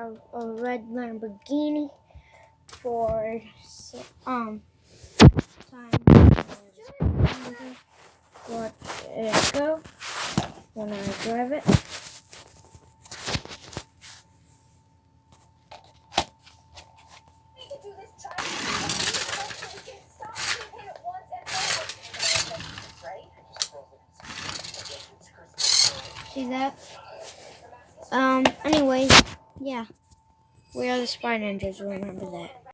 A red Lamborghini for time. Watch it go when I drive it. See that? Anyways, yeah. We are the Spy Ninjas, remember that.